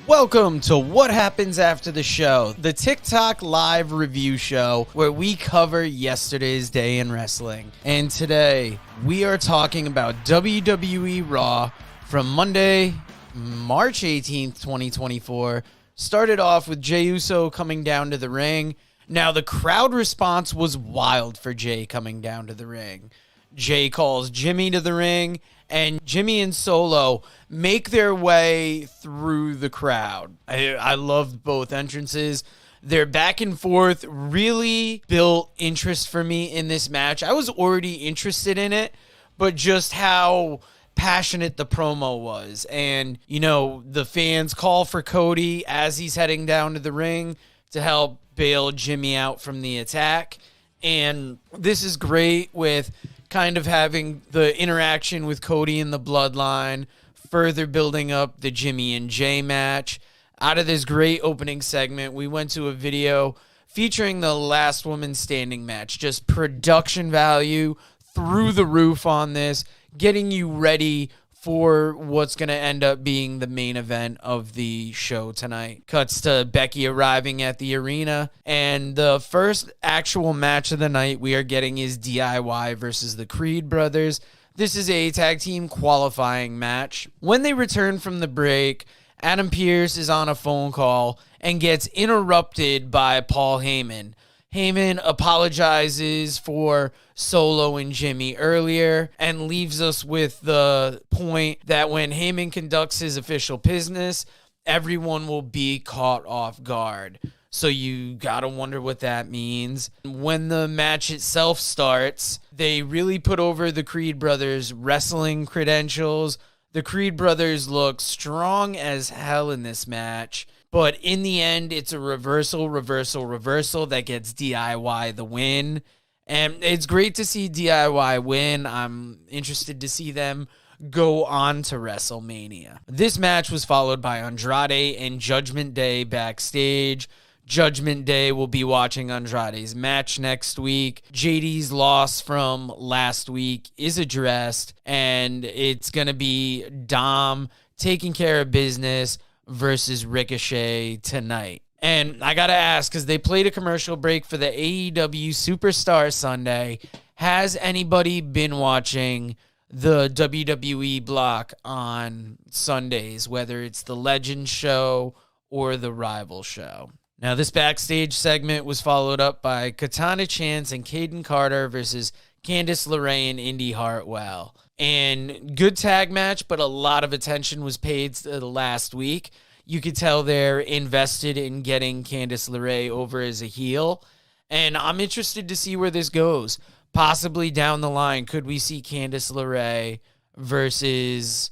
Welcome to What Happens After the Show, the TikTok live review show where we cover yesterday's day in wrestling. And today, we are talking about WWE Raw from Monday, March 18th, 2024. Started off with Jey Uso coming down to the ring. Now, the crowd response was wild for Jey coming down to the ring. Jey calls Jimmy to the ring, and Jimmy and Solo make their way through the crowd. I loved both entrances. Their back and forth really built interest for me in this match. I was already interested in it, but just how passionate the promo was. And, you know, the fans call for Cody as he's heading down to the ring to help bail Jimmy out from the attack. And this is great with kind of having the interaction with Cody and the Bloodline, further building up the Jimmy and Jey match. Out of this great opening segment, we went to a video featuring the Last Woman Standing match. Just production value through the roof on this, getting you ready for what's going to end up being the main event of the show tonight. Cuts to Becky arriving at the arena, and the first actual match of the night we are getting is DIY versus the Creed brothers. This is a tag team qualifying match. When they return from the break, Adam Pearce is on a phone call and gets interrupted by Paul Heyman. Heyman apologizes for Solo and Jimmy earlier and leaves us with the point that when Heyman conducts his official business, everyone will be caught off guard. So you gotta wonder what that means. When the match itself starts, they really put over the Creed brothers' wrestling credentials. The Creed brothers look strong as hell in this match. But in the end, it's a reversal that gets DIY the win. And it's great to see DIY win. I'm interested to see them go on to WrestleMania. This match was followed by Andrade and Judgment Day backstage. Judgment Day will be watching Andrade's match next week. JD's loss from last week is addressed, and it's going to be Dom taking care of business versus Ricochet tonight. And I gotta ask, because they played a commercial break for the AEW Superstar Sunday, has anybody been watching the WWE block on Sundays, whether it's the Legends show or the Rival show? Now, this backstage segment was followed up by Katana Chance and Caden Carter versus Candice LeRae and Indy Hartwell. And good tag match, but a lot of attention was paid to the last week. You could tell they're invested in getting Candice LeRae over as a heel. And I'm interested to see where this goes. Possibly down the line, could we see Candice LeRae versus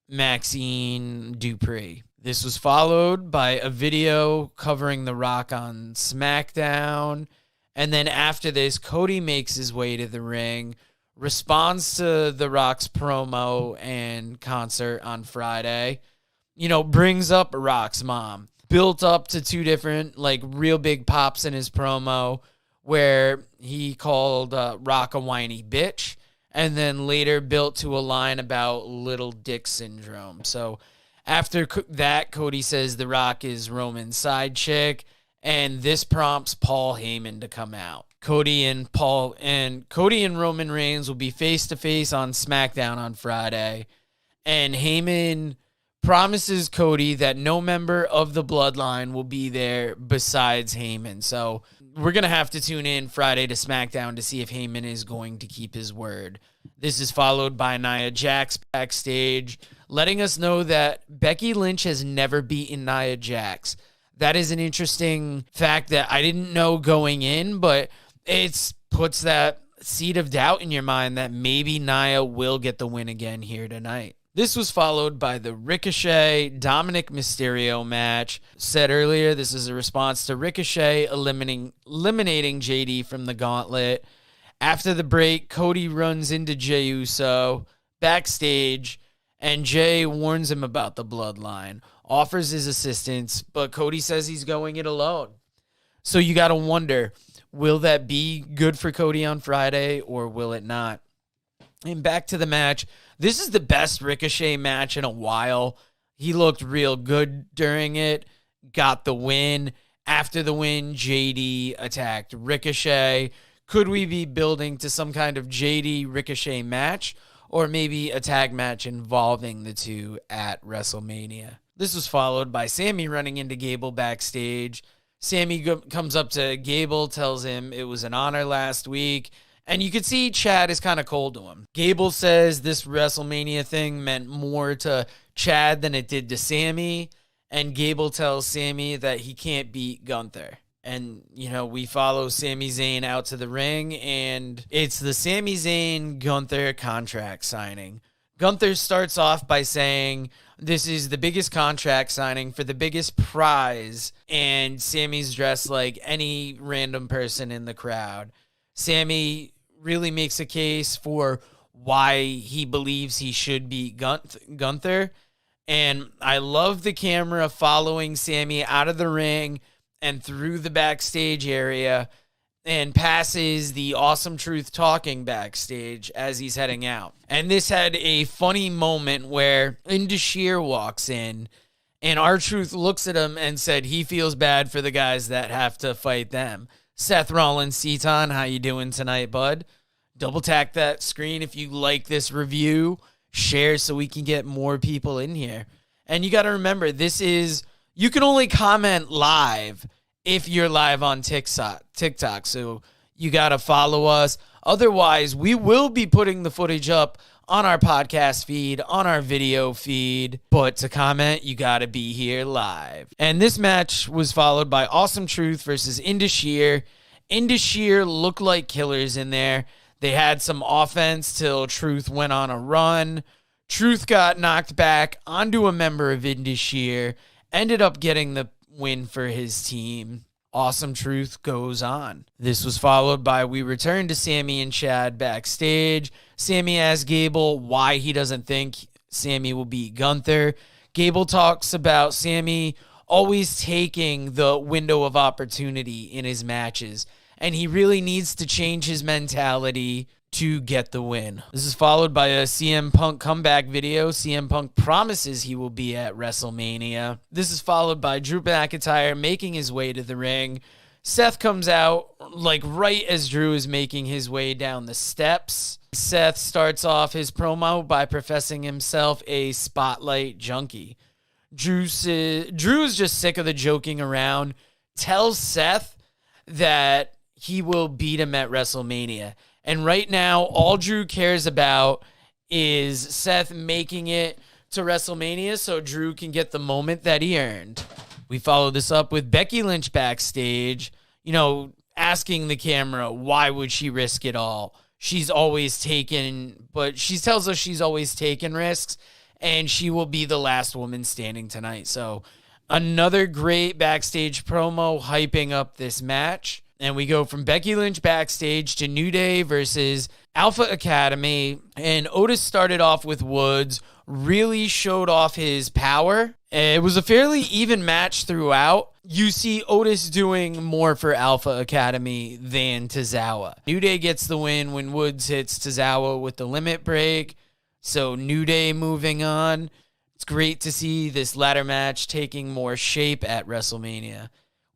Maxine Dupree? This was followed by a video covering The Rock on SmackDown. And then after this, Cody makes his way to the ring, responds to The Rock's promo and concert on Friday, you know, brings up Rock's mom. Built up to two different, like, real big pops in his promo where he called Rock a whiny bitch, and then later built to a line about little dick syndrome. So after that, Cody says The Rock is Roman's side chick, and this prompts Paul Heyman to come out. Cody and Roman Reigns will be face-to-face on SmackDown on Friday, and Heyman promises Cody that no member of the Bloodline will be there besides Heyman. So we're going to have to tune in Friday to SmackDown to see if Heyman is going to keep his word. This is followed by Nia Jax backstage, letting us know that Becky Lynch has never beaten Nia Jax. That is an interesting fact that I didn't know going in, but it puts that seed of doubt in your mind that maybe Nia will get the win again here tonight. This was followed by the Ricochet Dominic Mysterio match. Said earlier, this is a response to Ricochet eliminating JD from the gauntlet. After the break, Cody runs into Jey Uso backstage, and Jey warns him about the Bloodline, offers his assistance, but Cody says he's going it alone. So you got to wonder, will that be good for Cody on Friday, or will it not? And back to the match. This is the best Ricochet match in a while. He looked real good during it, got the win. After the win, JD attacked Ricochet. Could we be building to some kind of JD Ricochet match, or maybe a tag match involving the two at WrestleMania? This was followed by Sammy running into Gable backstage. Sammy comes up to Gable, tells him it was an honor last week, and you could see Chad is kind of cold to him. Gable says this WrestleMania thing meant more to Chad than it did to Sammy, and Gable tells Sammy that he can't beat Gunther. And, we follow Sami Zayn out to the ring, and it's the Sami Zayn-Gunther contract signing. Gunther starts off by saying this is the biggest contract signing for the biggest prize, and Sammy's dressed like any random person in the crowd. Sammy really makes a case for why he believes he should beat Gunther, and I love the camera following Sammy out of the ring and through the backstage area and passes the Awesome Truth talking backstage as he's heading out. And this had a funny moment where Indashir walks in and R-Truth looks at him and said he feels bad for the guys that have to fight them. Seth Rollins, Seton, how you doing tonight, bud? Double tap that screen if you like this review. Share so we can get more people in here. And you got to remember, you can only comment live if you're live on TikTok. So you got to follow us. Otherwise, we will be putting the footage up on our podcast feed, on our video feed. But to comment, you got to be here live. And this match was followed by Awesome Truth versus Indashir. Indashir looked like killers in there. They had some offense till Truth went on a run. Truth got knocked back onto a member of Indashir. Ended up getting the win for his team. Awesome Truth goes on. This was followed by we return to Sammy and Chad backstage. Sammy asks Gable why he doesn't think Sammy will beat Gunther. Gable talks about Sammy always taking the window of opportunity in his matches, and he really needs to change his mentality to get the win. This is followed by a CM Punk comeback video. CM Punk promises he will be at WrestleMania. This is followed by Drew McIntyre making his way to the ring. Seth comes out like right as Drew is making his way down the steps. Seth starts off his promo by professing himself a spotlight junkie. Drew is just sick of the joking around, tells Seth that he will beat him at WrestleMania. And right now, all Drew cares about is Seth making it to WrestleMania so Drew can get the moment that he earned. We follow this up with Becky Lynch backstage, asking the camera, why would she risk it all? She tells us she's always taken risks, and she will be the last woman standing tonight. So another great backstage promo hyping up this match. And we go from Becky Lynch backstage to New Day versus Alpha Academy. And Otis started off with Woods, really showed off his power. It was a fairly even match throughout. You see Otis doing more for Alpha Academy than Tozawa. New Day gets the win when Woods hits Tozawa with the limit break. So New Day moving on. It's great to see this ladder match taking more shape at WrestleMania.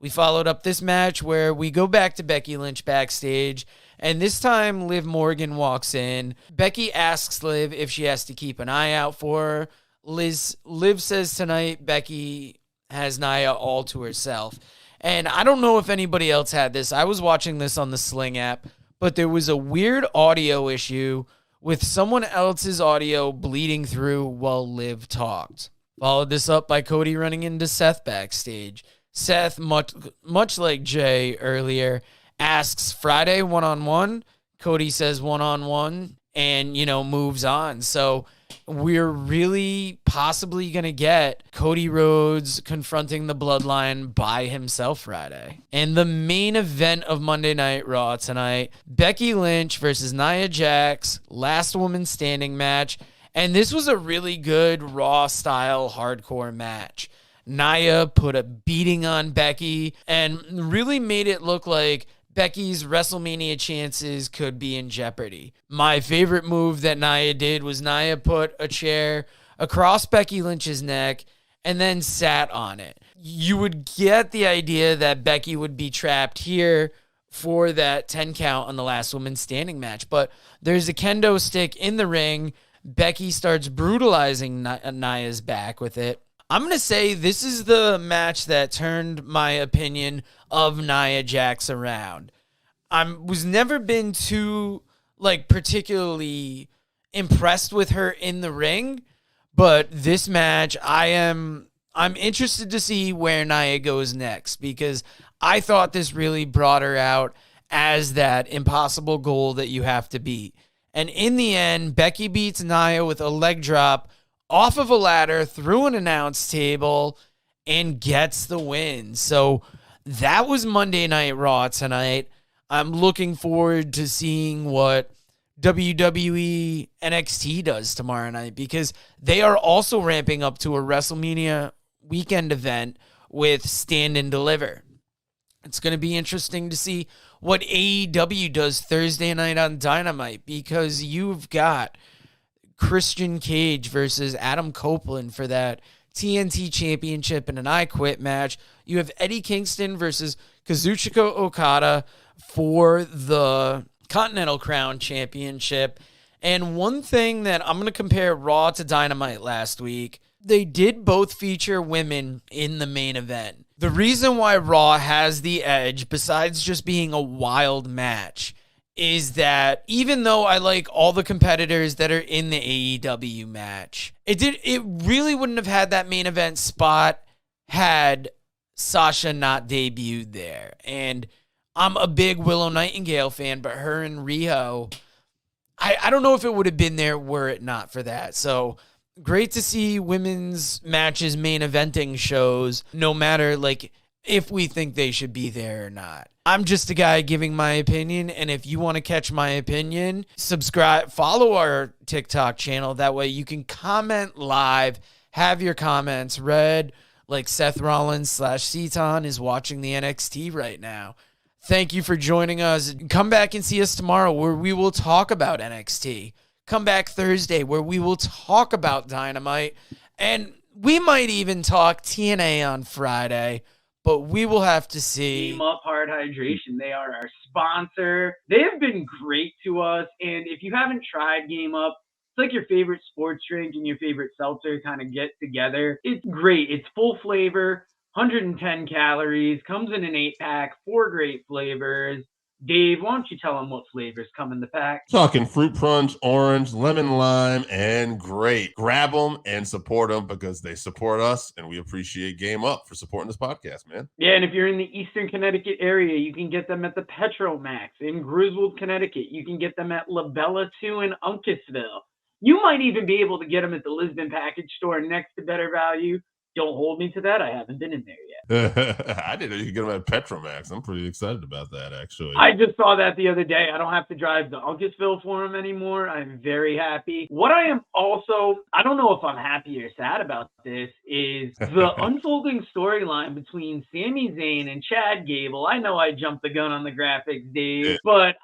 We followed up this match where we go back to Becky Lynch backstage, and this time Liv Morgan walks in. Becky asks Liv if she has to keep an eye out for her. Liv says tonight Becky has Nia all to herself. And I don't know if anybody else had this. I was watching this on the Sling app, but there was a weird audio issue with someone else's audio bleeding through while Liv talked. Followed this up by Cody running into Seth backstage. Seth, much like Jay earlier, asks Friday one-on-one. Cody says one-on-one and, moves on. So we're really possibly going to get Cody Rhodes confronting the Bloodline by himself Friday. And the main event of Monday Night Raw tonight, Becky Lynch versus Nia Jax, last woman standing match. And this was a really good Raw-style hardcore match. Nia put a beating on Becky and really made it look like Becky's WrestleMania chances could be in jeopardy. My favorite move that Nia did was Nia put a chair across Becky Lynch's neck and then sat on it. You would get the idea that Becky would be trapped here for that 10 count on the last woman standing match. But there's a kendo stick in the ring. Becky starts brutalizing Nia's back with it. I'm going to say this is the match that turned my opinion of Nia Jax around. I was never been too, particularly impressed with her in the ring, but this match, I'm interested to see where Nia goes next, because I thought this really brought her out as that impossible goal that you have to beat. And in the end, Becky beats Nia with a leg drop off of a ladder through an announce table and gets the win. So that was Monday Night Raw tonight. I'm looking forward to seeing what WWE NXT does tomorrow night, because they are also ramping up to a WrestleMania weekend event with Stand and Deliver. It's going to be interesting to see what AEW does Thursday night on Dynamite, because you've got Christian Cage versus Adam Copeland for that TNT Championship in an I Quit match. You have Eddie Kingston versus Kazuchika Okada for the Continental Crown Championship. And one thing that I'm going to compare Raw to Dynamite last week, they did both feature women in the main event. The reason why Raw has the edge, besides just being a wild match, is that even though I like all the competitors that are in the AEW match, it really wouldn't have had that main event spot had Sasha not debuted there. And I'm a big Willow Nightingale fan, but her and Riho, I don't know if it would have been there were it not for that. So great to see women's matches main eventing shows, no matter if we think they should be there or not. I'm just a guy giving my opinion, and if you want to catch my opinion, subscribe, follow our TikTok channel. That way you can comment live, have your comments read, like Seth Rollins / Seton is watching the NXT right now. Thank you for joining us. Come back and see us tomorrow, where we will talk about NXT. Come back Thursday, where we will talk about Dynamite, and we might even talk TNA on Friday. But we will have to see. Game Up Hard Hydration. They are our sponsor. They have been great to us. And if you haven't tried Game Up, it's like your favorite sports drink and your favorite seltzer kind of get together. It's great. It's full flavor, 110 calories, comes in an 8-pack, 4 great flavors. Dave, why don't you tell them what flavors come in the pack? Talking fruit punch, orange, lemon lime, and grape. Grab them and support them, because they support us, and we appreciate Game Up for supporting this podcast, man. Yeah, and if you're in the Eastern Connecticut area, you can get them at the Petromax in Griswold, Connecticut. You can get them at La Bella 2 in Uncasville. You might even be able to get them at the Lisbon Package Store next to Better Value. Don't hold me to that. I haven't been in there yet. I didn't know you could get them at Petromax. I'm pretty excited about that, actually. I just saw that the other day. I don't have to drive to Uncasville for them anymore. I'm very happy. What I am also, I don't know if I'm happy or sad about this, is the unfolding storyline between Sami Zayn and Chad Gable. I know I jumped the gun on the graphics, Dave, but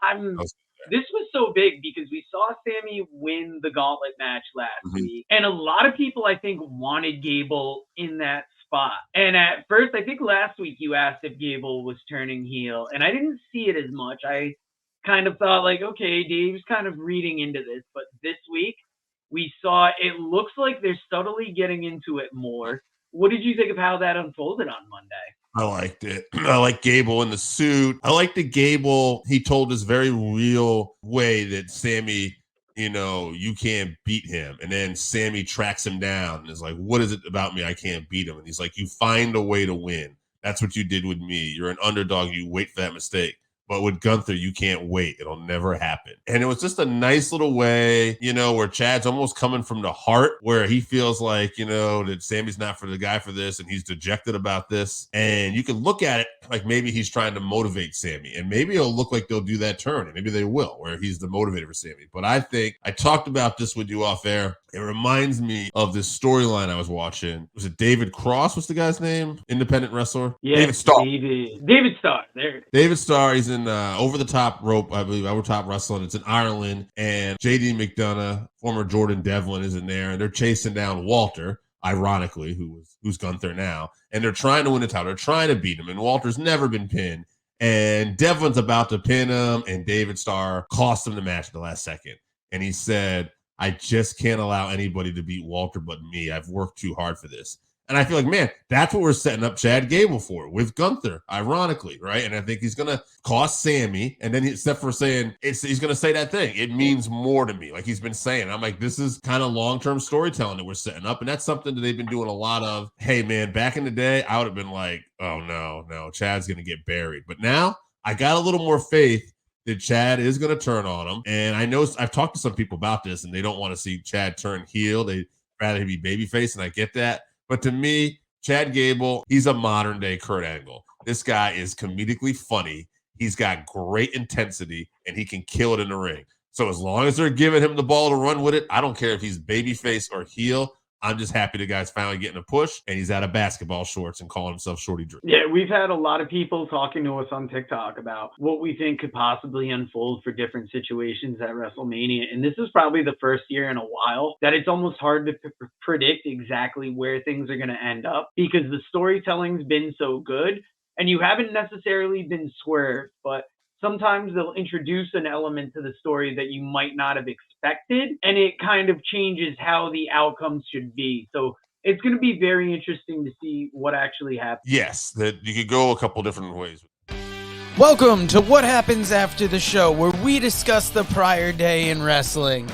this was so big because we saw Sami win the gauntlet match last week. And a lot of people, I think, wanted Gable in that spot. And at first, I think last week you asked if Gable was turning heel. And I didn't see it as much. I kind of thought okay, Dave's kind of reading into this. But this week, we saw it looks like they're subtly getting into it more. What did you think of how that unfolded on Monday? I liked it. I like Gable in the suit. I like the Gable. He told this very real way that Sami, you can't beat him. And then Sami tracks him down and is like, what is it about me? I can't beat him. And he's like, you find a way to win. That's what you did with me. You're an underdog. You wait for that mistake. But with Gunther, you can't wait. It'll never happen. And it was just a nice little way, where Chad's almost coming from the heart, where he feels like, that Sami's not for the guy for this, and he's dejected about this. And you can look at it like maybe he's trying to motivate Sami. And maybe it'll look like they'll do that turn. And maybe they will, where he's the motivator for Sami. But I think I talked about this with you off air. It reminds me of this storyline I was watching. Was it David Cross? What's the guy's name? Independent wrestler? Yeah, David Starr. David Starr. There. David Starr. He's in Over the Top Rope, I believe, Over Top Wrestling. It's in Ireland, and JD McDonough, former Jordan Devlin, is in there, and they're chasing down Walter, ironically, who's Gunther now, and they're trying to win the title. They're trying to beat him, and Walter's never been pinned. And Devlin's about to pin him, and David Starr cost him the match at the last second. And he said, I just can't allow anybody to beat Walter but me. I've worked too hard for this. And I feel like, man, that's what we're setting up Chad Gable for with Gunther, ironically, right? And I think he's going to cost Sammy. And then except for saying, he's going to say that thing. It means more to me, like he's been saying. I'm like, this is kind of long-term storytelling that we're setting up. And that's something that they've been doing a lot of. Hey, man, back in the day, I would have been like, oh, no, Chad's going to get buried. But now I got a little more faith that Chad is going to turn on him. And I know I've talked to some people about this, and they don't want to see Chad turn heel. They'd rather he be babyface, and I get that. But to me, Chad Gable, he's a modern day Kurt Angle. This guy is comedically funny. He's got great intensity, and he can kill it in the ring. So as long as they're giving him the ball to run with it, I don't care if he's babyface or heel. I'm just happy the guy's finally getting a push, and he's out of basketball shorts and calling himself Shorty Drew. Yeah, we've had a lot of people talking to us on TikTok about what we think could possibly unfold for different situations at WrestleMania. And this is probably the first year in a while that it's almost hard to predict exactly where things are going to end up, because the storytelling's been so good and you haven't necessarily been swerved, but sometimes they'll introduce an element to the story that you might not have expected, and it kind of changes how the outcomes should be. So it's going to be very interesting to see what actually happens. Yes, that you could go a couple different ways. Welcome to What Happens After the Show, where we discuss the prior day in wrestling.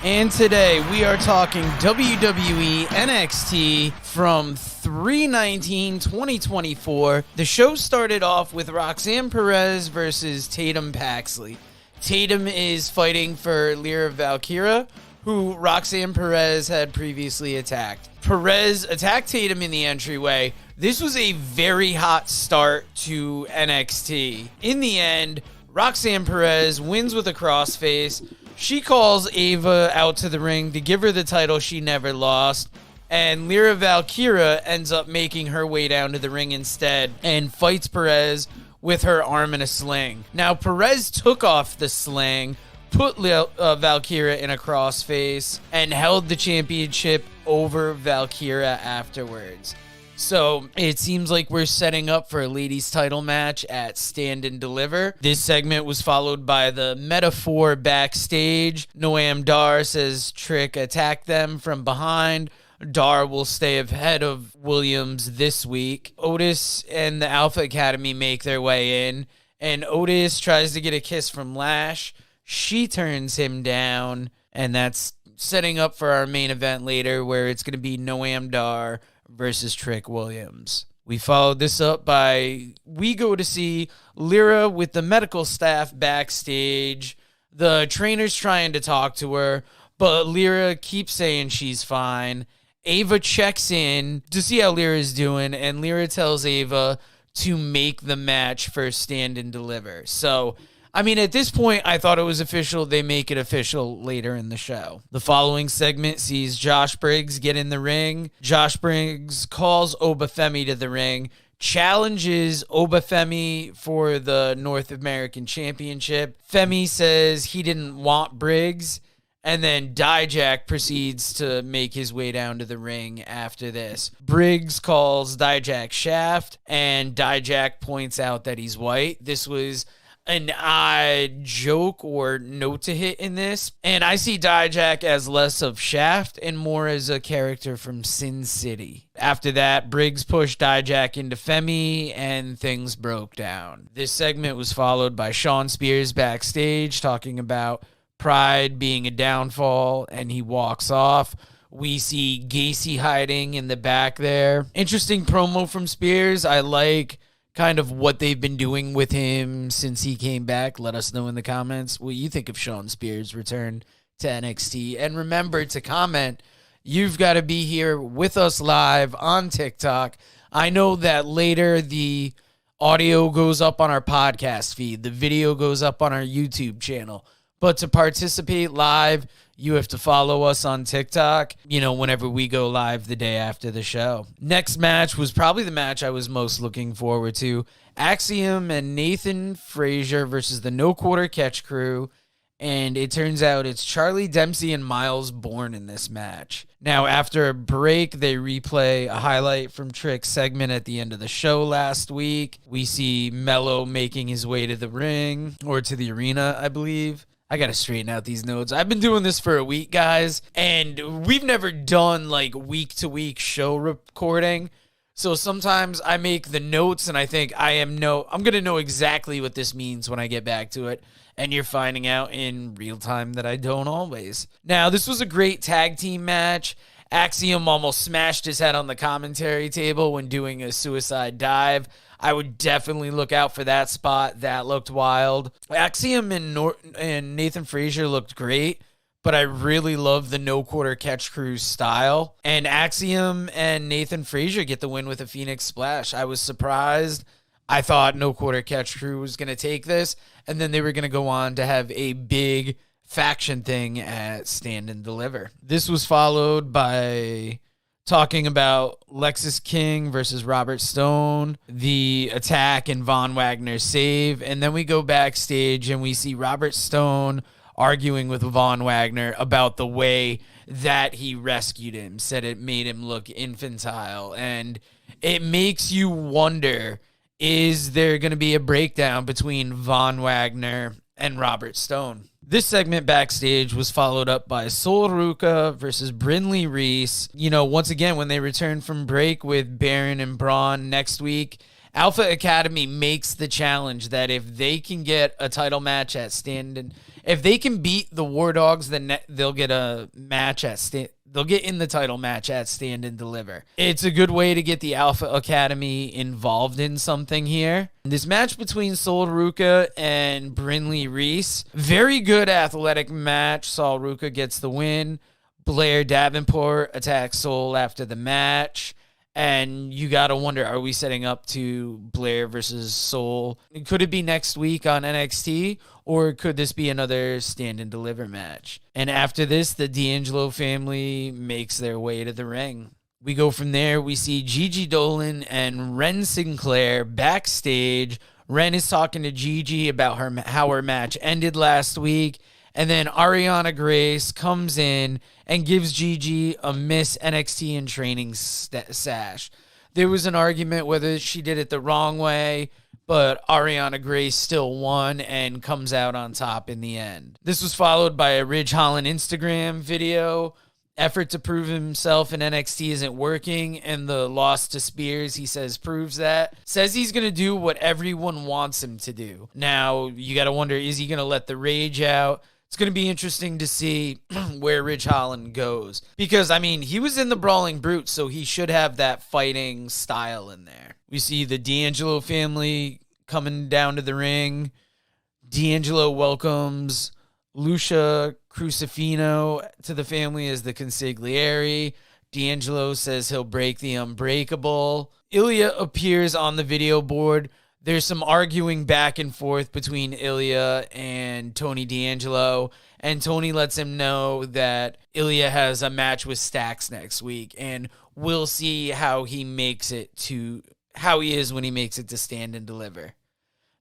And today we are talking WWE NXT from 3/19/2024. The show started off with Roxanne Perez versus Tatum Paxley. Tatum is fighting for Lyra Valkyria, who Roxanne Perez had previously attacked. Perez attacked Tatum in the entryway. This was a very hot start to NXT. In the end, Roxanne Perez wins with a crossface. She calls Ava out to the ring to give her the title she never lost, and Lyra Valkyria ends up making her way down to the ring instead and fights Perez with her arm in a sling. Now, Perez took off the sling, put Valkyria in a crossface, and held the championship over Valkyria afterwards. So it seems like we're setting up for a ladies title match at Stand and Deliver. This segment was followed by the metaphor backstage. Noam Dar says Trick attacked them from behind. Dar will stay ahead of Williams this week. Otis and the Alpha Academy make their way in, and Otis tries to get a kiss from Lash. She turns him down, and that's setting up for our main event later, where it's going to be Noam Dar versus Trick Williams. We followed this up by, we go to see Lyra with the medical staff backstage. The trainer's trying to talk to her, but Lyra keeps saying she's fine. Ava checks in to see how Lyra's doing, and Lyra tells Ava to make the match for Stand and Deliver. So, I mean, at this point, I thought it was official. They make it official later in the show. The following segment sees Josh Briggs get in the ring. Josh Briggs calls Obafemi to the ring, challenges Obafemi for the North American Championship. Femi says he didn't want Briggs, and then Dijak proceeds to make his way down to the ring after this. Briggs calls Dijak Shaft, and Dijak points out that he's white. This was an odd joke or note to hit in this. And I see Dijak as less of Shaft and more as a character from Sin City. After that, Briggs pushed Dijak into Femi and things broke down. This segment was followed by Sean Spears backstage talking about Pride being a downfall, and he walks off. We see Gacy hiding in the back there. Interesting promo from Spears. I like kind of what they've been doing with him since he came back. Let us know in the comments what you think of Sean Spears' return to NXT. And remember to comment. You've got to be here with us live on TikTok. I know that later the audio goes up on our podcast feed. The video goes up on our YouTube channel. But to participate live, you have to follow us on TikTok, whenever we go live the day after the show. Next match was probably the match I was most looking forward to. Axiom and Nathan Frazier versus the No Quarter Catch Crew. And it turns out it's Charlie Dempsey and Miles Bourne in this match. Now, after a break, they replay a highlight from Trick's segment at the end of the show last week. We see Mello making his way to the ring, or to the arena, I believe. I got to straighten out these notes. I've been doing this for a week, guys, and we've never done like week-to-week show recording. So sometimes I make the notes and I think I'm going to know exactly what this means when I get back to it. And you're finding out in real time that I don't always. Now, this was a great tag team match. Axiom almost smashed his head on the commentary table when doing a suicide dive. I would definitely look out for that spot. That looked wild. Axiom and Nathan Frazier looked great, but I really love the No Quarter Catch Crew style. And Axiom and Nathan Frazier get the win with a Phoenix Splash. I was surprised. I thought No Quarter Catch Crew was going to take this, and then they were going to go on to have a big faction thing at Stand and Deliver. This was followed by talking about Lexis King versus Robert Stone, the attack and Von Wagner's save, and then we go backstage and we see Robert Stone arguing with Von Wagner about the way that he rescued him, said it made him look infantile, and it makes you wonder, is there going to be a breakdown between Von Wagner and Robert Stone? This segment backstage was followed up by Sol Ruca versus Brindley Reese. You know, once again, when they return from break with Baron and Braun next week, Alpha Academy makes the challenge that if they can get a title match at if they can beat the War Dogs, then they'll get a match at they'll get in the title match at Stand and Deliver. It's a good way to get the Alpha Academy involved in something here. This match between Sol Ruca and Brindley Reese, very good athletic match. Sol Ruca gets the win. Blair Davenport attacks Sol after the match. And you got to wonder, are we setting up to Blair versus Sol? Could it be next week on NXT? Or could this be another Stand and Deliver match? And after this, the D'Angelo family makes their way to the ring. We go from there. We see Gigi Dolan and Ren Sinclair backstage. Ren is talking to Gigi about how her match ended last week. And then Ariana Grace comes in and gives Gigi a Miss NXT in Training sash. There was an argument whether she did it the wrong way, but Ariana Grace still won and comes out on top in the end. This was followed by a Ridge Holland Instagram video. Effort to prove himself in NXT isn't working, and the loss to Spears, he says, proves that. Says he's going to do what everyone wants him to do. Now, you got to wonder, is he going to let the rage out? It's going to be interesting to see where Ridge Holland goes. Because, I mean, he was in the Brawling Brute, so he should have that fighting style in there. We see the D'Angelo family coming down to the ring. D'Angelo welcomes Lucia Crucifino to the family as the consigliere. D'Angelo says he'll break the unbreakable. Ilya appears on the video board. There's some arguing back and forth between Ilya and Tony D'Angelo, and Tony lets him know that Ilya has a match with Stax next week, and we'll see how he is when he makes it to Stand and Deliver.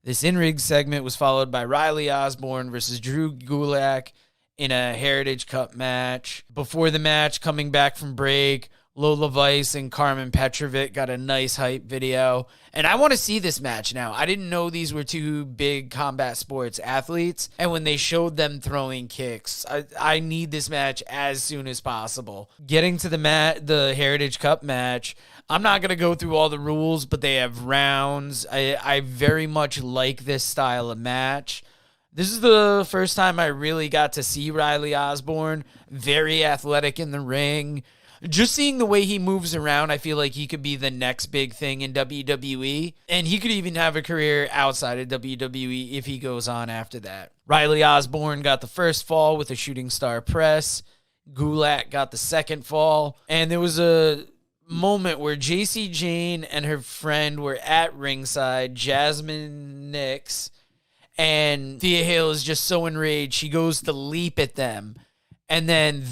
This in-ring segment was followed by Riley Osborne versus Drew Gulak in a Heritage Cup match. Before the match, coming back from break, Lola Vice and Carmen Petrovic got a nice hype video. And I want to see this match now. I didn't know these were two big combat sports athletes. And when they showed them throwing kicks, I need this match as soon as possible. Getting to the Heritage Cup match, I'm not going to go through all the rules, but they have rounds. I very much like this style of match. This is the first time I really got to see Riley Osborne. Very athletic in the ring. Just seeing the way he moves around, I feel like he could be the next big thing in WWE. And he could even have a career outside of WWE if he goes on after that. Riley Osborne got the first fall with a shooting star press. Gulak got the second fall. And there was a moment where JC Jane and her friend were at ringside, Jasmine Nix. And Thea Hale is just so enraged. She goes to leap at them. And then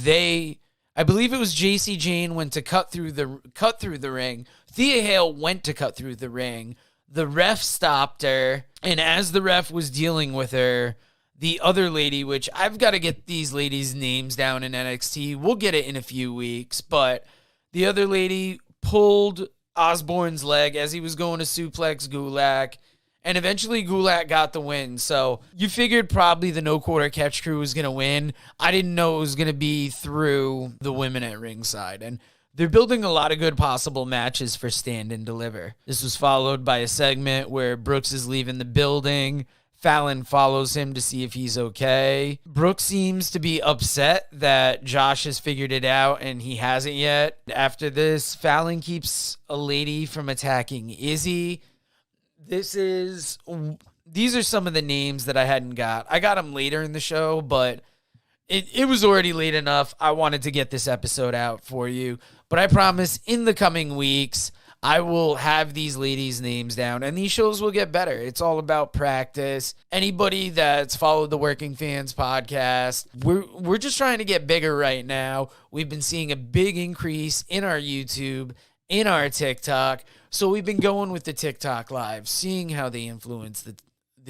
I believe it was JC Jane went to cut through the ring. Thea Hale went to cut through the ring. The ref stopped her, and as the ref was dealing with her, the other lady, which I've got to get these ladies' names down in NXT. We'll get it in a few weeks, but the other lady pulled Osborne's leg as he was going to suplex Gulak, and eventually Gulak got the win. So you figured probably the No Quarter Catch Crew was going to win. I didn't know it was going to be through the women at ringside, and they're building a lot of good possible matches for Stand and Deliver. This was followed by a segment where Brooks is leaving the building. Fallon follows him to see if he's okay. Brooks seems to be upset that Josh has figured it out and he hasn't yet. After this, Fallon keeps a lady from attacking Izzy. These are some of the names that I hadn't got. I got them later in the show, but it was already late enough. I wanted to get this episode out for you. But I promise in the coming weeks, I will have these ladies' names down, and these shows will get better. It's all about practice. Anybody that's followed the Working Fans podcast, we're just trying to get bigger right now. We've been seeing a big increase in our YouTube, in our TikTok. So we've been going with the TikTok live, seeing how they influence the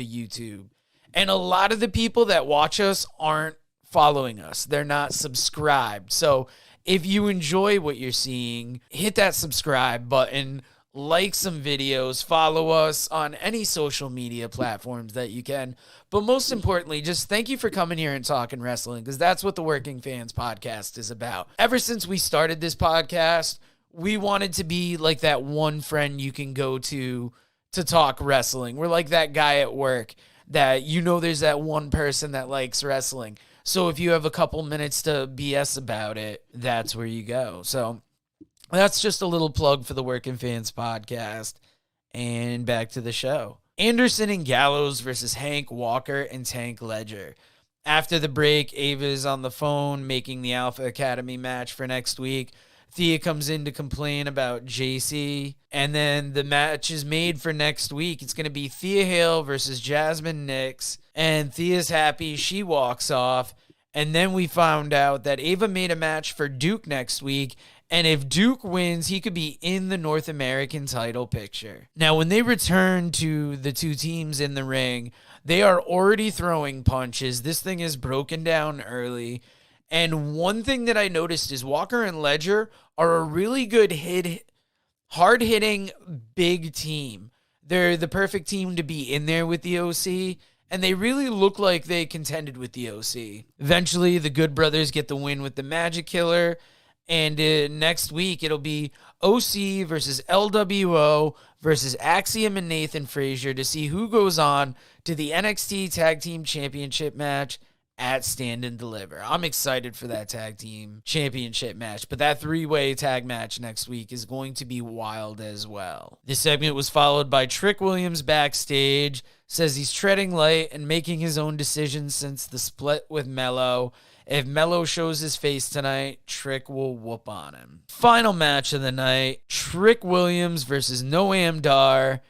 YouTube. And a lot of the people that watch us aren't following us. They're not subscribed. So if you enjoy what you're seeing, hit that subscribe button, like some videos, follow us on any social media platforms that you can. But most importantly, just thank you for coming here and talking wrestling, because that's what the Working Fans podcast is about. Ever since we started this podcast, we wanted to be like that one friend you can go to talk wrestling. We're like that guy at work that there's that one person that likes wrestling. So if you have a couple minutes to BS about it, that's where you go. So that's just a little plug for the Working Fans podcast. And back to the show. Anderson and Gallows versus Hank Walker and Tank Ledger. After the break, Ava is on the phone making the Alpha Academy match for next week. Thea comes in to complain about JC. And then the match is made for next week. It's going to be Thea Hale versus Jasmine Nix. And Thea's happy. She walks off. And then we found out that Ava made a match for Duke next week. And if Duke wins, he could be in the North American title picture. Now, when they return to the two teams in the ring, they are already throwing punches. This thing is broken down early. And one thing that I noticed is Walker and Ledger are a really good hard-hitting, big team. They're the perfect team to be in there with the OC, and they really look like they contended with the OC. Eventually, the Good Brothers get the win with the Magic Killer, and next week it'll be OC versus LWO versus Axiom and Nathan Frazier to see who goes on to the NXT Tag Team Championship match at Stand and Deliver. I'm excited for that tag team championship match, but that three-way tag match next week is going to be wild as well. This segment was followed by Trick Williams backstage, says he's treading light and making his own decisions since the split with Mello. If Mello shows his face tonight, Trick will whoop on him. Final match of the night, Trick Williams versus Noam Dar.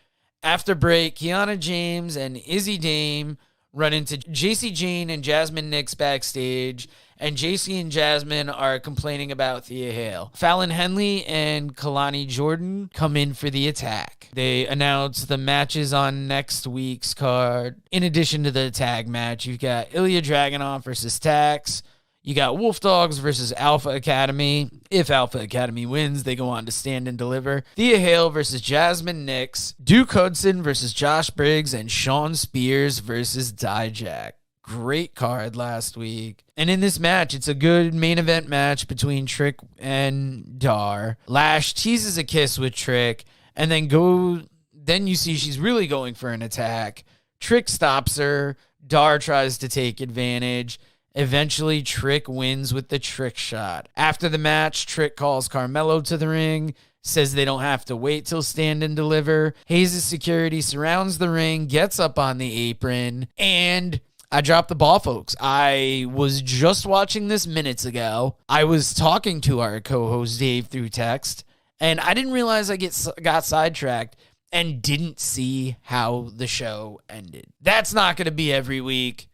After break, Kiana James and Izzy Dame run into JC Jane and Jasmine Nix backstage, and JC and Jasmine are complaining about Thea Hale. Fallon Henley and Kalani Jordan come in for the attack. They announce the matches on next week's card. In addition to the tag match, you've got Ilya Dragunov versus Tax. You got Wolf Dogs versus Alpha Academy. If Alpha Academy wins, they go on to Stand and Deliver. Thea Hale versus Jasmine Nix. Duke Hudson versus Josh Briggs. And Sean Spears versus Dijak. Great card last week. And in this match, it's a good main event match between Trick and Dar. Lash teases a kiss with Trick. And then you see she's really going for an attack. Trick stops her. Dar tries to take advantage. Eventually, Trick wins with the Trick shot. After the match, Trick calls Carmelo to the ring, says they don't have to wait till Stand and Deliver. Hayes' security surrounds the ring, gets up on the apron, and I dropped the ball, folks. I was just watching this minutes ago. I was talking to our co-host Dave through text, and I didn't realize I got sidetracked and didn't see how the show ended. That's not going to be every week.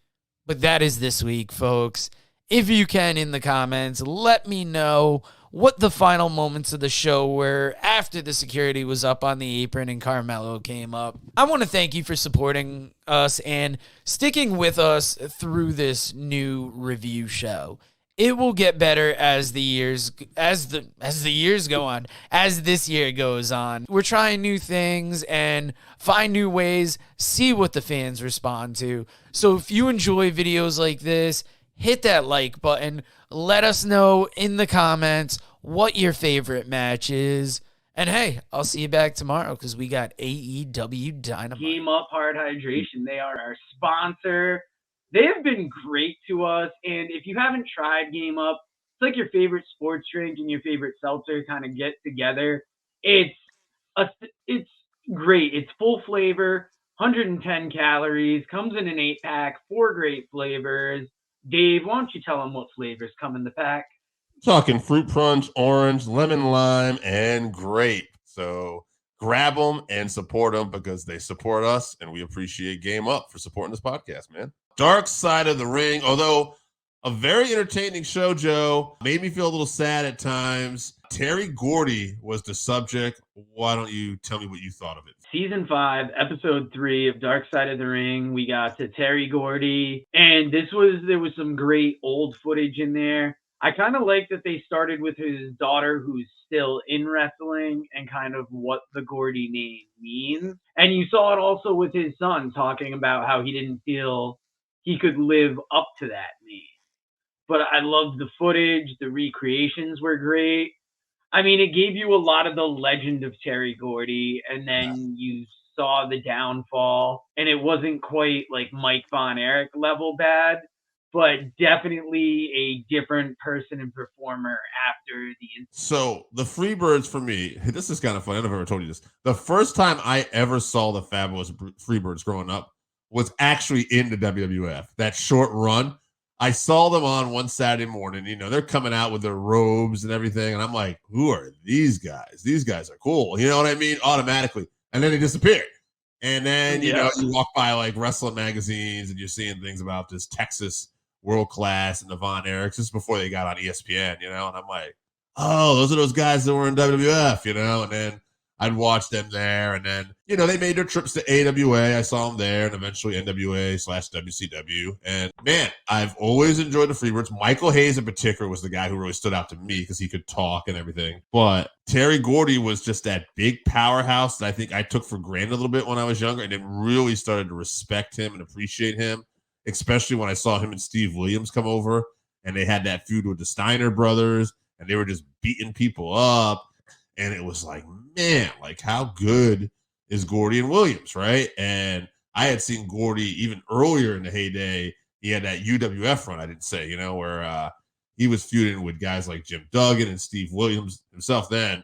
But that is this week, folks. If you can, in the comments, let me know what the final moments of the show were after the security was up on the apron and Carmelo came up. I want to thank you for supporting us and sticking with us through this new review show. It will get better as the years go on, as this year goes on. We're trying new things and find new ways, see what the fans respond to. So if you enjoy videos like this, hit that like button. Let us know in the comments what your favorite match is. And hey, I'll see you back tomorrow because we got AEW Dynamite. Game Up Hard Hydration. They are our sponsor. They have been great to us. And if you haven't tried Game Up, it's like your favorite sports drink and your favorite seltzer kind of get together. It's great. It's full flavor, 110 calories, comes in an 8-pack, 4 great flavors. Dave, why don't you tell them what flavors come in the pack? Talking fruit punch, orange, lemon lime, and grape. So grab them and support them because they support us, and we appreciate Game Up for supporting this podcast, man. Dark Side of the Ring, although a very entertaining show, Joe, made me feel a little sad at times. Terry Gordy was the subject. Why don't you tell me what you thought of it? Season 5, Episode 3 of Dark Side of the Ring. We got to Terry Gordy, and there was some great old footage in there. I kind of like that they started with his daughter who's still in wrestling and kind of what the Gordy name means. And you saw it also with his son talking about how he didn't feel he could live up to that name. But I loved the footage. The recreations were great. I mean, it gave you a lot of the legend of Terry Gordy, and then you saw the downfall, and it wasn't quite like Mike Von Erich level bad, but definitely a different person and performer after the incident. So the Freebirds for me, this is kind of funny. I don't know if I've ever told you this. The first time I ever saw the Fabulous Freebirds growing up was actually in the WWF. That short run, I saw them on one Saturday morning. You know, they're coming out with their robes and everything. And I'm like, who are these guys? These guys are cool. You know what I mean? Automatically. And then they disappeared. And then, you know, you walk by like wrestling magazines and you're seeing things about this Texas World Class and the Von Erichs. This is before they got on ESPN, you know? And I'm like, oh, those are those guys that were in WWF, you know? And then I'd watch them there. And then, you know, they made their trips to AWA. I saw them there and eventually NWA/WCW. And man, I've always enjoyed the Freebirds. Michael Hayes in particular was the guy who really stood out to me because he could talk and everything. But Terry Gordy was just that big powerhouse that I think I took for granted a little bit when I was younger and then really started to respect him and appreciate him, especially when I saw him and Steve Williams come over and they had that feud with the Steiner brothers and they were just beating people up. And it was like, man, like how good is Gordy and Williams, right? And I had seen Gordy even earlier in the heyday. He had that UWF run, I didn't say, you know, where he was feuding with guys like Jim Duggan and Steve Williams himself then.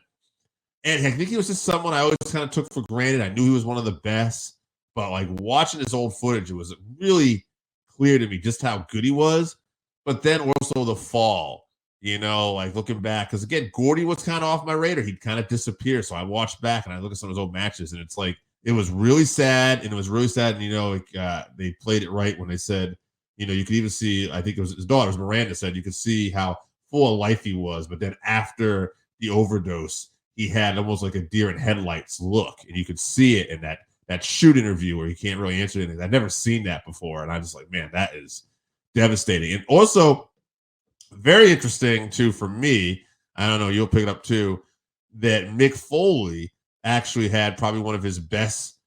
And I think he was just someone I always kind of took for granted. I knew he was one of the best. But like watching his old footage, it was really clear to me just how good he was. But then also the fall. You know, like looking back, because again, Gordy was kind of off my radar. He'd kind of disappear. So I watched back and I look at some of his old matches, and it's like it was really sad. And it was really sad. And, you know, like, they played it right when they said, you know, you could even see, I think it was his daughter, Miranda, said you could see how full of life he was. But then after the overdose, he had almost like a deer in headlights look. And you could see it in that shoot interview where he can't really answer anything. I've never seen that before. And I'm just like, man, that is devastating. And also, very interesting, too, for me, I don't know, you'll pick it up, too, that Mick Foley actually had probably one of his best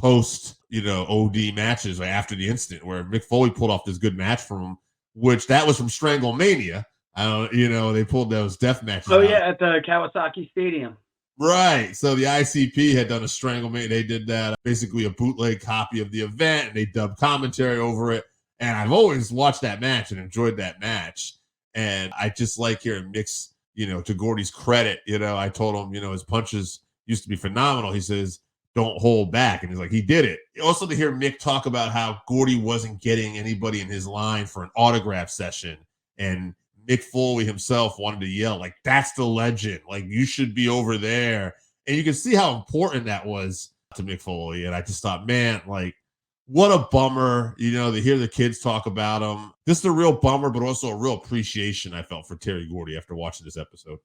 post, you know, OD matches right after the incident where Mick Foley pulled off this good match from him, which that was from Stranglemania. I don't, you know, they pulled those death matches out. Yeah, at the Kawasaki Stadium. Right. So the ICP had done a Stranglemania. They did that, basically a bootleg copy of the event, and they dubbed commentary over it. And I've always watched that match and enjoyed that match. And I just like hearing Mick's, you know, to Gordy's credit, you know, I told him, you know, his punches used to be phenomenal. He says, don't hold back. And he's like, he did it. Also to hear Mick talk about how Gordy wasn't getting anybody in his line for an autograph session. And Mick Foley himself wanted to yell, like, that's the legend. Like, you should be over there. And you can see how important that was to Mick Foley. And I just thought, man, like, what a bummer, you know, to hear the kids talk about him. Just a real bummer, but also a real appreciation I felt for Terry Gordy after watching this episode.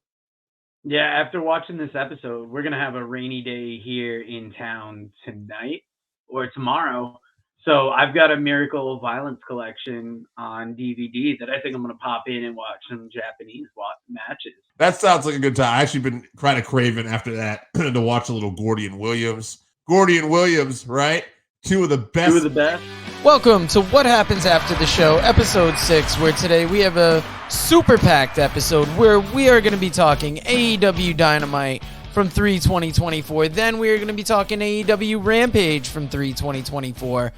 Yeah, after watching this episode, we're gonna have a rainy day here in town tonight or tomorrow. So I've got a Miracle of Violence collection on DVD that I think I'm gonna pop in and watch some Japanese matches. That sounds like a good time. I actually been kind of craving after that to watch a little Gordy and Williams. Gordy and Williams, right? Two of the best. Two of the best. Welcome to What Happens After the Show, episode 6, where today we have a super packed episode where we are going to be talking AEW Dynamite from 3/20/24. Then we are going to be talking AEW Rampage from 3/20/24.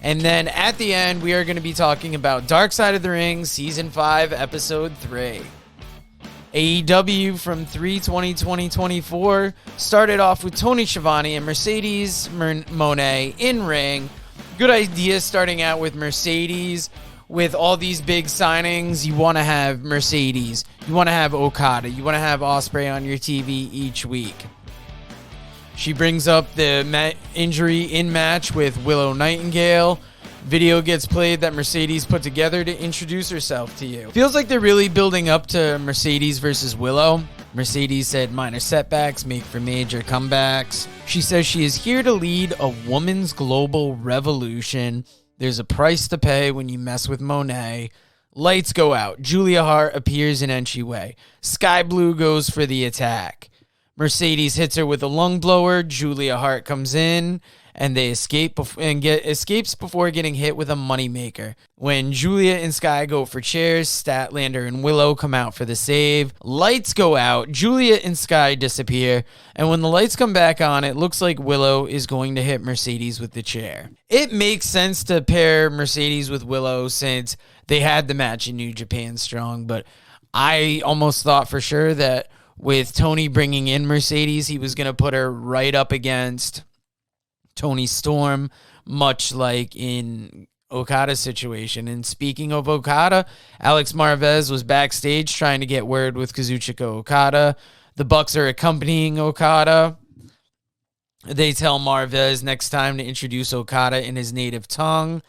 And then at the end, we are going to be talking about Dark Side of the Ring, Season 5, Episode 3. AEW from 3/20/2024 started off with Tony Schiavone and Mercedes Moné in ring. Good idea starting out with Mercedes. With all these big signings, you want to have Mercedes. You want to have Okada. You want to have Ospreay on your TV each week. She brings up the injury in match with Willow Nightingale. Video gets played that Mercedes put together to introduce herself to you. Feels like they're really building up to Mercedes versus Willow. Mercedes said minor setbacks make for major comebacks. She says she is here to lead a woman's global revolution. There's a price to pay when you mess with Monet. Lights go out. Julia Hart appears in entryway. Sky Blue goes for the attack. Mercedes hits her with a lung blower. Julia Hart comes in, and they escapes before getting hit with a moneymaker. When Julia and Sky go for chairs, Statlander and Willow come out for the save. Lights go out. Julia and Sky disappear, and when the lights come back on, it looks like Willow is going to hit Mercedes with the chair. It makes sense to pair Mercedes with Willow since they had the match in New Japan Strong, but I almost thought for sure that with Tony bringing in Mercedes, he was going to put her right up against Tony Storm, much like in Okada's situation. And speaking of Okada, Alex Marvez was backstage trying to get word with Kazuchika Okada. The Bucks are accompanying Okada. They tell Marvez next time to introduce Okada in his native tongue.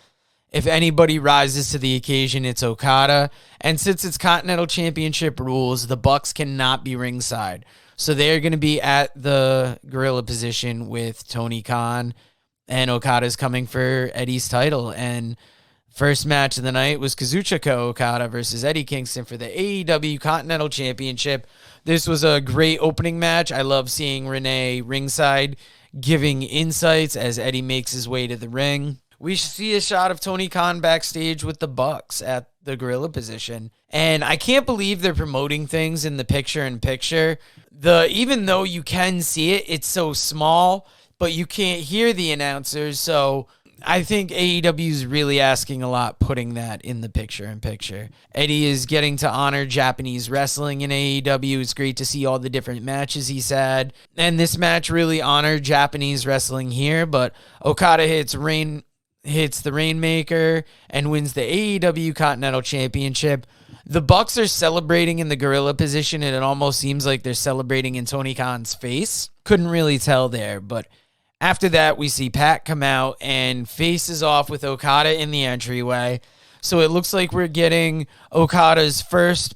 If anybody rises to the occasion, it's Okada. And since it's Continental Championship rules, the Bucks cannot be ringside. So they're going to be at the gorilla position with Tony Khan, and Okada's coming for Eddie's title. And first match of the night was Kazuchika Okada versus Eddie Kingston for the AEW Continental Championship. This was a great opening match. I love seeing Renee ringside giving insights as Eddie makes his way to the ring. We see a shot of Tony Khan backstage with the Bucks at the gorilla position. And I can't believe they're promoting things in the picture-in-picture. Even though you can see it, it's so small, but you can't hear the announcers. So I think AEW is really asking a lot putting that in the picture-in-picture. Eddie is getting to honor Japanese wrestling in AEW. It's great to see all the different matches he's had. And this match really honored Japanese wrestling here, but Okada hits the Rainmaker and wins the AEW Continental Championship. The Bucks are celebrating in the gorilla position, and it almost seems like they're celebrating in Tony Khan's face. Couldn't really tell there, but after that, we see Pat come out and faces off with Okada in the entryway. So it looks like we're getting Okada's first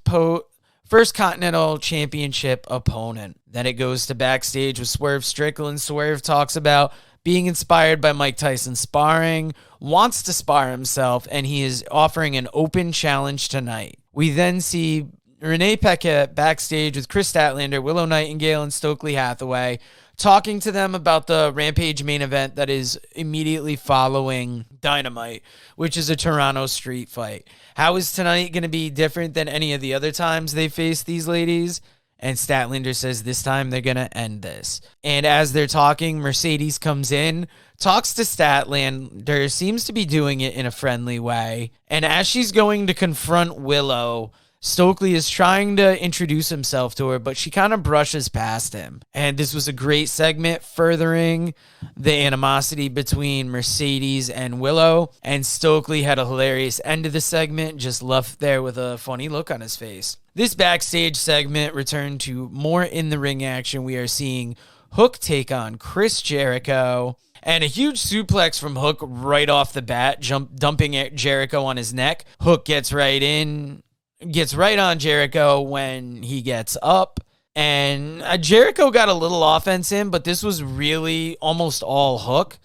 Continental Championship opponent. Then it goes to backstage with Swerve Strickland. Swerve talks about being inspired by Mike Tyson sparring, wants to spar himself, and he is offering an open challenge tonight. We then see Renee Paquette backstage with Chris Statlander, Willow Nightingale, and Stokely Hathaway, talking to them about the Rampage main event that is immediately following Dynamite, which is a Toronto street fight. How is tonight going to be different than any of the other times they faced these ladies? And Statlander says this time they're going to end this. And as they're talking, Mercedes comes in, talks to Statlander, seems to be doing it in a friendly way. And as she's going to confront Willow, Stokely is trying to introduce himself to her, but she kind of brushes past him. And this was a great segment furthering the animosity between Mercedes and Willow. And Stokely had a hilarious end of the segment, just left there with a funny look on his face. This backstage segment returned to more in-the-ring action. We are seeing Hook take on Chris Jericho. And a huge suplex from Hook right off the bat, dumping Jericho on his neck. Hook gets right on Jericho when he gets up. And Jericho got a little offense in, but this was really almost all Hook.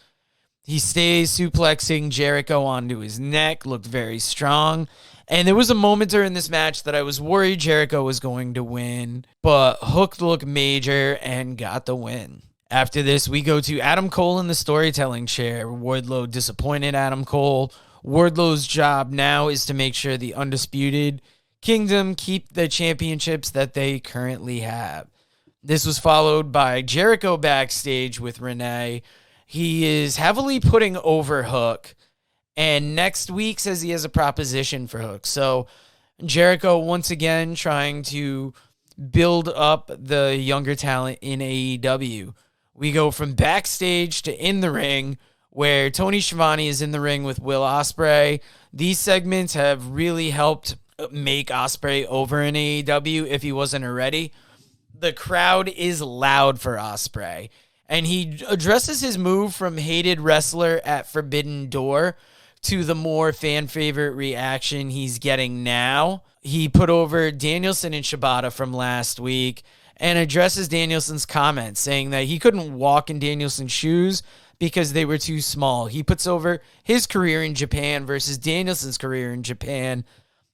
He stays suplexing Jericho onto his neck, looked very strong. And there was a moment during this match that I was worried Jericho was going to win, but Hook looked major and got the win. After this, we go to Adam Cole in the storytelling chair. Wardlow disappointed Adam Cole. Wardlow's job now is to make sure the Undisputed Kingdom keep the championships that they currently have. This was followed by Jericho backstage with Renee. He is heavily putting over Hook, and next week says he has a proposition for Hook. So Jericho once again trying to build up the younger talent in AEW. We go from backstage to in the ring, where Tony Schiavone is in the ring with Will Ospreay. These segments have really helped make Ospreay over in AEW if he wasn't already. The crowd is loud for Ospreay, and he addresses his move from hated wrestler at Forbidden Door to the more fan favorite reaction he's getting now. He put over Danielson and Shibata from last week and addresses Danielson's comments, saying that he couldn't walk in Danielson's shoes because they were too small. He puts over his career in Japan versus Danielson's career in Japan.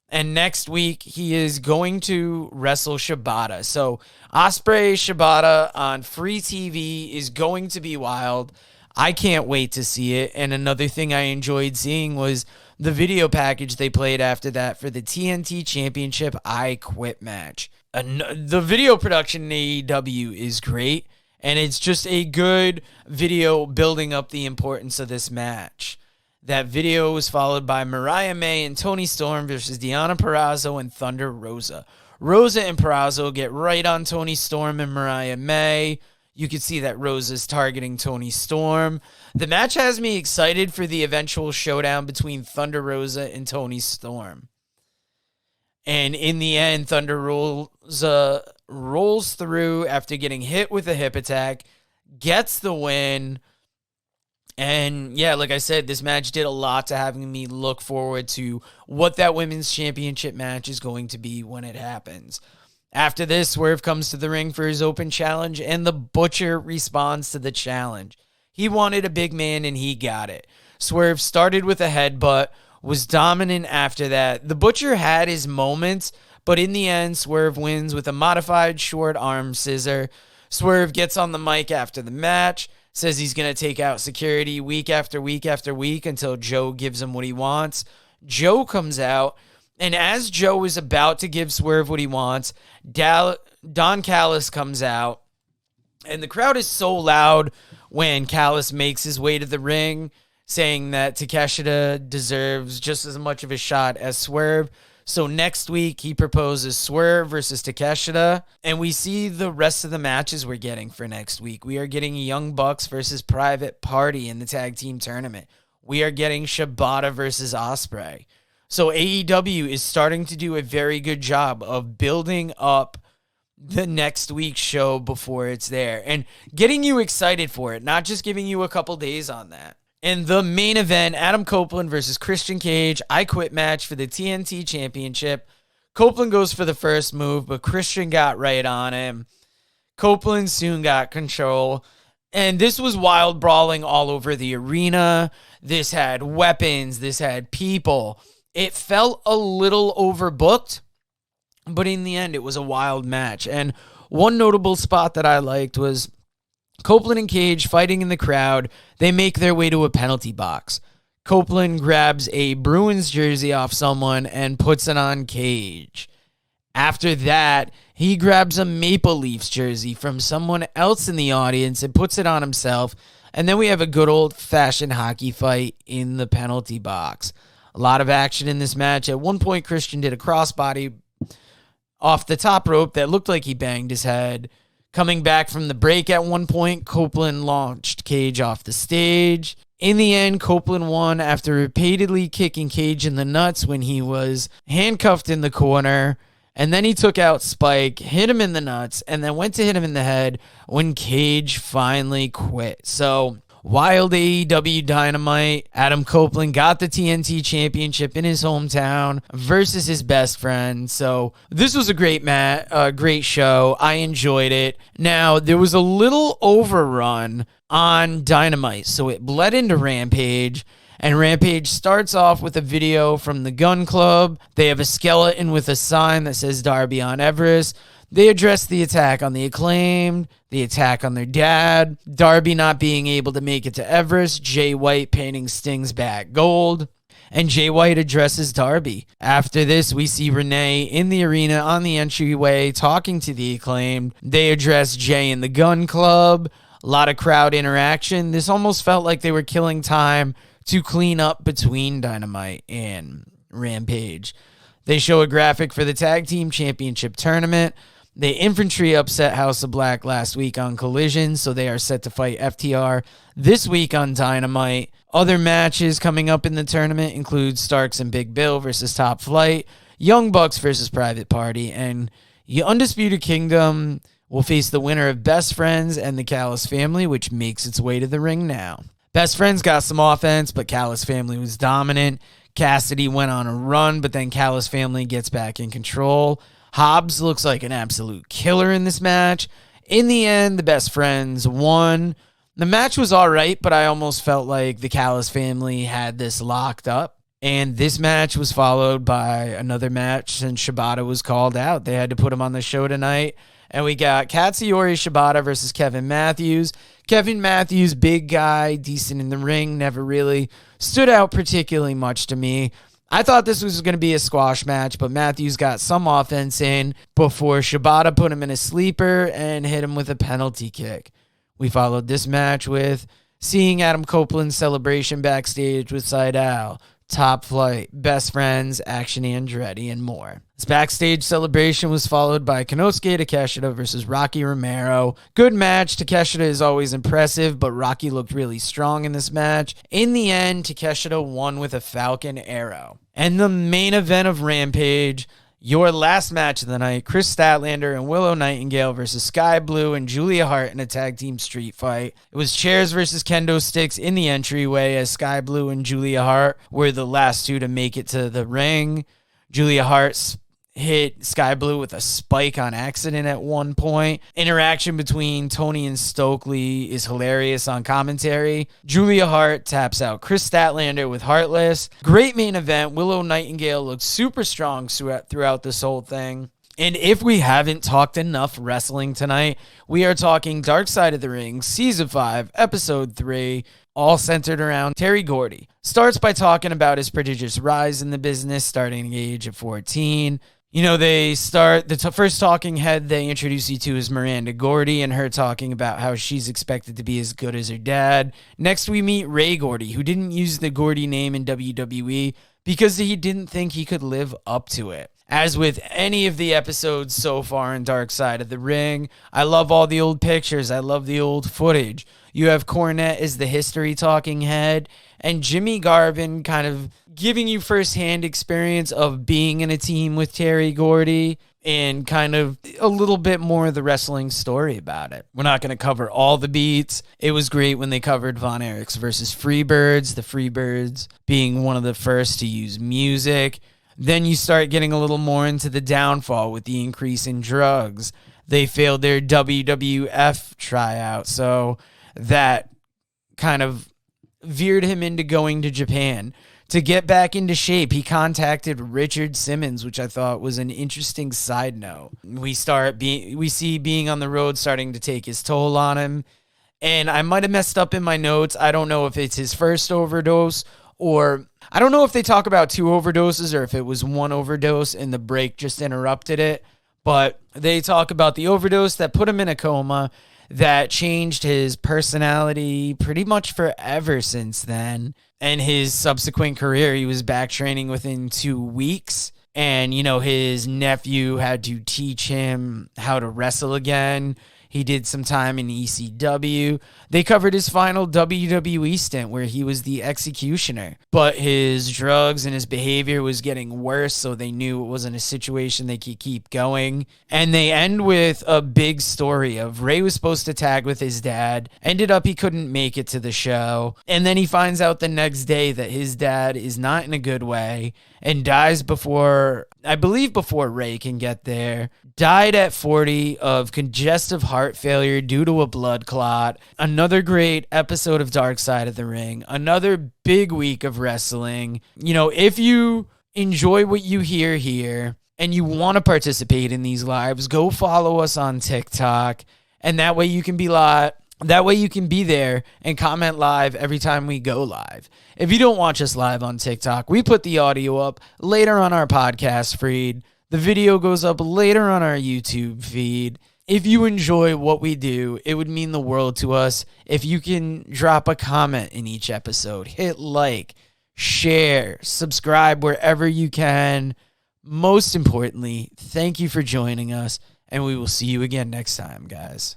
And next week, he is going to wrestle Shibata. So Ospreay Shibata on free TV is going to be wild. I can't wait to see it. And another thing I enjoyed seeing was the video package they played after that for the TNT Championship I Quit match. The video production in AEW is great, and it's just a good video building up the importance of this match. That video was followed by Mariah May and Toni Storm versus Deonna Purrazzo and Thunder Rosa. Rosa and Purrazzo get right on Toni Storm and Mariah May. You can see that Rosa's targeting Toni Storm. The match has me excited for the eventual showdown between Thunder Rosa and Toni Storm. And in the end, Thunder Rosa rolls through after getting hit with a hip attack, gets the win. And yeah, like I said, this match did a lot to having me look forward to what that women's championship match is going to be when it happens. After this, Swerve comes to the ring for his open challenge, and the Butcher responds to the challenge. He wanted a big man, and he got it. Swerve started with a headbutt, was dominant after that. The Butcher had his moments, but in the end, Swerve wins with a modified short arm scissor. Swerve gets on the mic after the match, says he's going to take out security week after week after week until Joe gives him what he wants. Joe comes out, and as Joe is about to give Swerve what he wants, Don Callis comes out, and the crowd is so loud when Callis makes his way to the ring, saying that Takeshita deserves just as much of a shot as Swerve. So next week, he proposes Swerve versus Takeshita, and we see the rest of the matches we're getting for next week. We are getting Young Bucks versus Private Party in the tag team tournament. We are getting Shibata versus Ospreay. So AEW is starting to do a very good job of building up the next week's show before it's there and getting you excited for it, not just giving you a couple days on that. In the main event, Adam Copeland versus Christian Cage, I Quit match for the TNT Championship. Copeland goes for the first move, but Christian got right on him. Copeland soon got control, and this was wild brawling all over the arena. This had weapons. This had people. It felt a little overbooked, but in the end, it was a wild match. And one notable spot that I liked was Copeland and Cage fighting in the crowd. They make their way to a penalty box. Copeland grabs a Bruins jersey off someone and puts it on Cage. After that, he grabs a Maple Leafs jersey from someone else in the audience and puts it on himself. And then we have a good old-fashioned hockey fight in the penalty box. A lot of action in this match. At one point, Christian did a crossbody off the top rope that looked like he banged his head. Coming back from the break at one point, Copeland launched Cage off the stage. In the end, Copeland won after repeatedly kicking Cage in the nuts when he was handcuffed in the corner. And then he took out Spike, hit him in the nuts, and then went to hit him in the head when Cage finally quit. So, Wild AEW Dynamite. Adam Copeland got the TNT Championship in his hometown versus his best friend. So this was a great match, great show. I enjoyed it. Now, there was a little overrun on Dynamite, so it bled into Rampage. And Rampage starts off with a video from the Gun Club. They have a skeleton with a sign that says Darby on Everest. They address the attack on the Acclaimed, the attack on their dad, Darby not being able to make it to Everest, Jay White painting Sting's back gold, and Jay White addresses Darby. After this, we see Renee in the arena on the entryway talking to the Acclaimed. They address Jay and the Gun Club. A lot of crowd interaction. This almost felt like they were killing time to clean up between Dynamite and Rampage. They show a graphic for the Tag Team Championship Tournament. The Infantry upset House of Black last week on Collision, so they are set to fight FTR this week on Dynamite. Other matches coming up in the tournament include Starks and Big Bill versus Top Flight, Young Bucks versus Private Party, and the Undisputed Kingdom will face the winner of Best Friends and the Callis Family, which makes its way to the ring now. Best Friends got some offense, but Callis Family was dominant. Cassidy went on a run, but then Callis Family gets back in control. Hobbs looks like an absolute killer in this match. In the end, the Best Friends won. The match was all right, but I almost felt like the Callis Family had this locked up. And this match was followed by another match since Shibata was called out. They had to put him on the show tonight. And we got Katsuyori Shibata versus Kevin Matthews. Kevin Matthews, big guy, decent in the ring, never really stood out particularly much to me. I thought this was going to be a squash match, but Matthews got some offense in before Shibata put him in a sleeper and hit him with a penalty kick. We followed this match with seeing Adam Copeland's celebration backstage with Sydal, Top Flight, Best Friends, Action Andretti, and more. This backstage celebration was followed by Konosuke Takeshita versus Rocky Romero. Good match. Takeshita is always impressive, but Rocky looked really strong in this match. In the end, Takeshita won with a Falcon Arrow. And the main event of Rampage, your last match of the night, Chris Statlander and Willow Nightingale versus Sky Blue and Julia Hart in a tag team street fight. It was chairs versus kendo sticks in the entryway as Sky Blue and Julia Hart were the last two to make it to the ring. Julia Hart hit Sky Blue with a spike on accident at one point. Interaction between Tony and Stokely is hilarious on commentary. Julia Hart taps out Chris Statlander with Heartless. Great main event. Willow Nightingale looks super strong throughout this whole thing. And if we haven't talked enough wrestling tonight, we are talking Dark Side of the Ring, Season 5, Episode 3, all centered around Terry Gordy. Starts by talking about his prodigious rise in the business starting at the age of 14. You know, they start, the first talking head they introduce you to is Miranda Gordy and her talking about how she's expected to be as good as her dad. Next, we meet Ray Gordy, who didn't use the Gordy name in WWE because he didn't think he could live up to it. As with any of the episodes so far in Dark Side of the Ring, I love all the old pictures. I love the old footage. You have Cornette as the history talking head, and Jimmy Garvin kind of giving you firsthand experience of being in a team with Terry Gordy and kind of a little bit more of the wrestling story about it. We're not going to cover all the beats. It was great when they covered Von Erichs versus Freebirds, the Freebirds being one of the first to use music. Then you start getting a little more into the downfall with the increase in drugs. They failed their WWF tryout, so that kind of veered him into going to Japan. To get back into shape, he contacted Richard Simmons, which I thought was an interesting side note. We see being on the road starting to take his toll on him. And I might have messed up in my notes. I don't know if it's his first overdose or I don't know if they talk about two overdoses or if it was one overdose and the break just interrupted it. But they talk about the overdose that put him in a coma that changed his personality pretty much forever since then. And his subsequent career, he was back training within 2 weeks. And, you know, his nephew had to teach him how to wrestle again. He did some time in ECW. They covered his final WWE stint where he was the executioner. But his drugs and his behavior was getting worse, so they knew it wasn't a situation they could keep going. And they end with a big story of Ray was supposed to tag with his dad. Ended up he couldn't make it to the show. And then he finds out the next day that his dad is not in a good way and dies before Ray can get there. Died at 40 of congestive heart failure due to a blood clot. Another great episode of Dark Side of the Ring. Another big week of wrestling. You know, if you enjoy what you hear here and you want to participate in these lives, go follow us on TikTok. And that way you can be there and comment live every time we go live. If you don't watch us live on TikTok, we put the audio up later on our podcast feed. The video goes up later on our YouTube feed. If you enjoy what we do, it would mean the world to us if you can drop a comment in each episode. Hit like, share, subscribe wherever you can. Most importantly, thank you for joining us, and we will see you again next time, guys.